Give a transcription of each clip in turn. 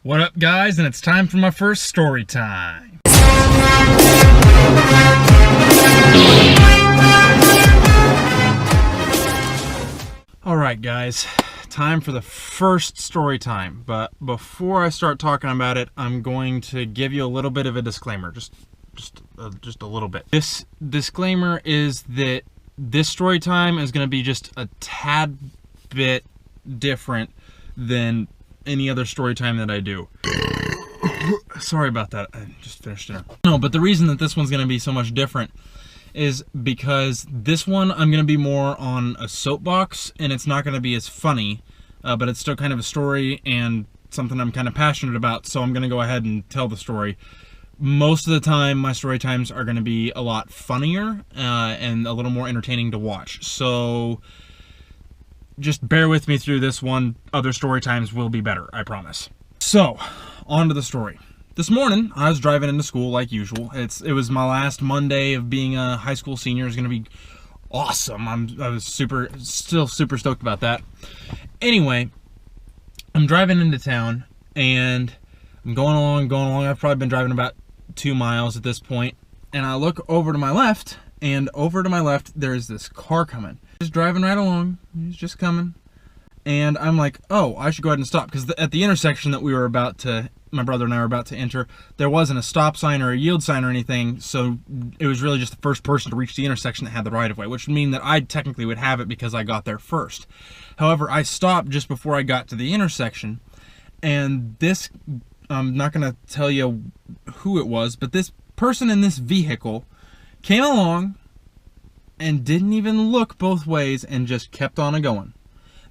What up, guys? And it's time for my first story time. Alright, guys, time for the first story time. But before I start talking about it, I'm going to give you a little bit of a disclaimer. Just a little bit. This disclaimer is that this story time is going to be just a tad bit different than any other story time that I do. Sorry about that. I just finished dinner. No, but the reason that this one's going to be so much different is because this one I'm going to be more on a soapbox, and it's not going to be as funny, but it's still kind of a story and something I'm kind of passionate about, so I'm going to go ahead and tell the story. Most of the time, my story times are going to be a lot funnier and a little more entertaining to watch. So just bear with me through this one. Other story times will be better, I promise. So, on to the story. This morning, I was driving into school like usual. It was my last Monday of being a high school senior. It's going to be awesome. I was still super stoked about that. Anyway, I'm driving into town, and I'm going along. I've probably been driving about 2 miles at this point, and I look over to my left, and over to my left, there's this car coming. Just driving right along. He's just coming. And I'm like, oh, I should go ahead and stop. Because at the intersection that my brother and I were about to enter, there wasn't a stop sign or a yield sign or anything. So it was really just the first person to reach the intersection that had the right of way, which would mean that I technically would have it because I got there first. However, I stopped just before I got to the intersection. And this, I'm not going to tell you who it was, but this person in this vehicle came along and didn't even look both ways and just kept on going.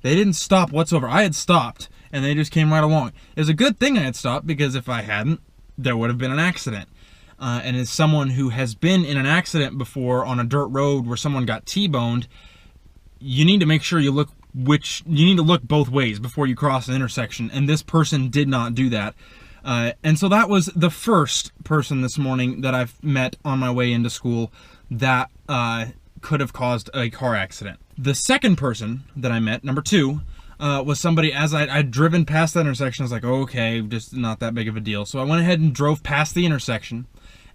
They didn't stop whatsoever. I had stopped, and they just came right along. It was a good thing I had stopped, because if I hadn't, there would have been an accident. And as someone who has been in an accident before on a dirt road where someone got T-boned, you need to make sure you need to look both ways before you cross an intersection, and this person did not do that. And so that was the first person this morning that I've met on my way into school that could have caused a car accident. The second person that I met, number 2, was somebody, as I'd driven past that intersection. I was like, oh, okay, just not that big of a deal. So I went ahead and drove past the intersection,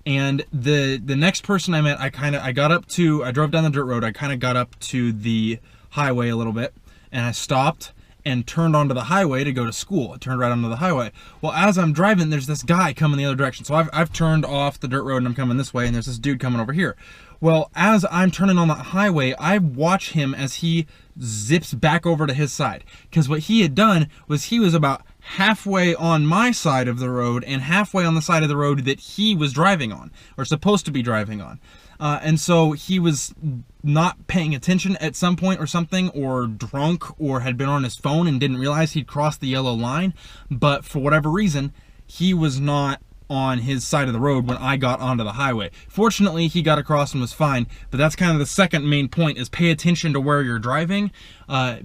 and the next person I met, I drove down the dirt road, I kind of got up to the highway a little bit, and I stopped and turned onto the highway to go to school. I turned right onto the highway. Well, as I'm driving, there's this guy coming the other direction. So I've turned off the dirt road and I'm coming this way, and there's this dude coming over here. Well, as I'm turning on the highway, I watch him as he zips back over to his side. Because what he had done was he was about halfway on my side of the road and halfway on the side of the road that he was driving on, or supposed to be driving on. And so he was not paying attention at some point or something, or drunk, or had been on his phone and didn't realize he'd crossed the yellow line. But for whatever reason, he was not on his side of the road when I got onto the highway. Fortunately, he got across and was fine, but that's kind of the second main point, is pay attention to where you're driving,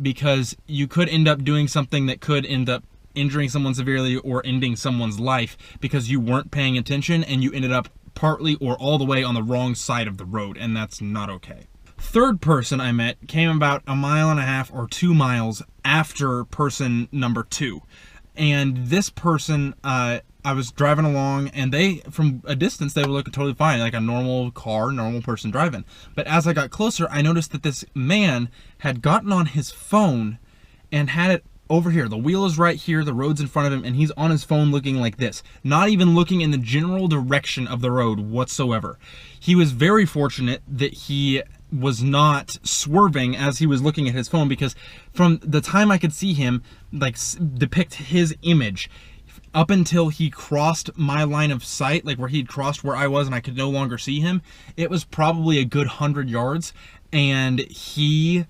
because you could end up doing something that could end up injuring someone severely or ending someone's life because you weren't paying attention and you ended up partly or all the way on the wrong side of the road, and that's not okay. Third person I met came about 1.5 miles or 2 miles after person number 2. And this person, I was driving along, and from a distance, they were looking totally fine, like a normal car, normal person driving. But as I got closer, I noticed that this man had gotten on his phone and had it over here. The wheel is right here, the road's in front of him, and he's on his phone looking like this, not even looking in the general direction of the road whatsoever. He was very fortunate that he was not swerving as he was looking at his phone, because from the time I could see him depict his image up until he crossed my line of sight, like where he'd crossed where I was and I could no longer see him, it was probably a good 100 yards, and he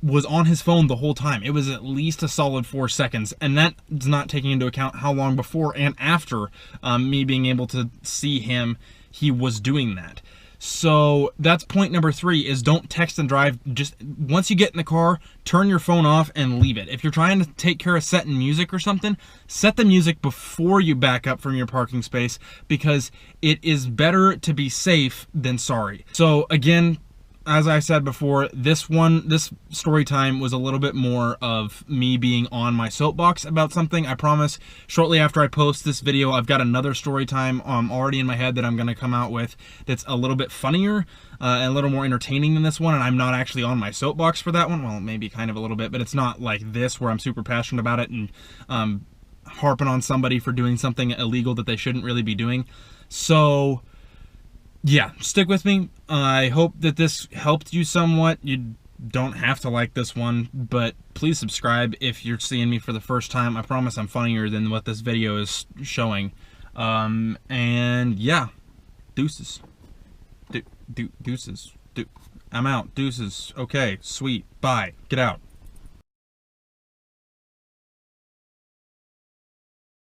was on his phone the whole time. It was at least a solid 4 seconds, and that's not taking into account how long before and after me being able to see him he was doing that. So that's point number 3, is don't text and drive. Just once you get in the car, turn your phone off and leave it. If you're trying to take care of setting music or something, set the music before you back up from your parking space, because it is better to be safe than sorry. So again, as I said before, this story time was a little bit more of me being on my soapbox about something. I promise shortly after I post this video, I've got another story time already in my head that I'm going to come out with that's a little bit funnier and a little more entertaining than this one, and I'm not actually on my soapbox for that one. Well, maybe kind of a little bit, but it's not like this where I'm super passionate about it and harping on somebody for doing something illegal that they shouldn't really be doing. So yeah, stick with me. I hope that this helped you somewhat. You don't have to like this one, but please subscribe if you're seeing me for the first time. I promise I'm funnier than what this video is showing. And yeah, deuces. Deuces. I'm out. Deuces. Okay, sweet. Bye. Get out.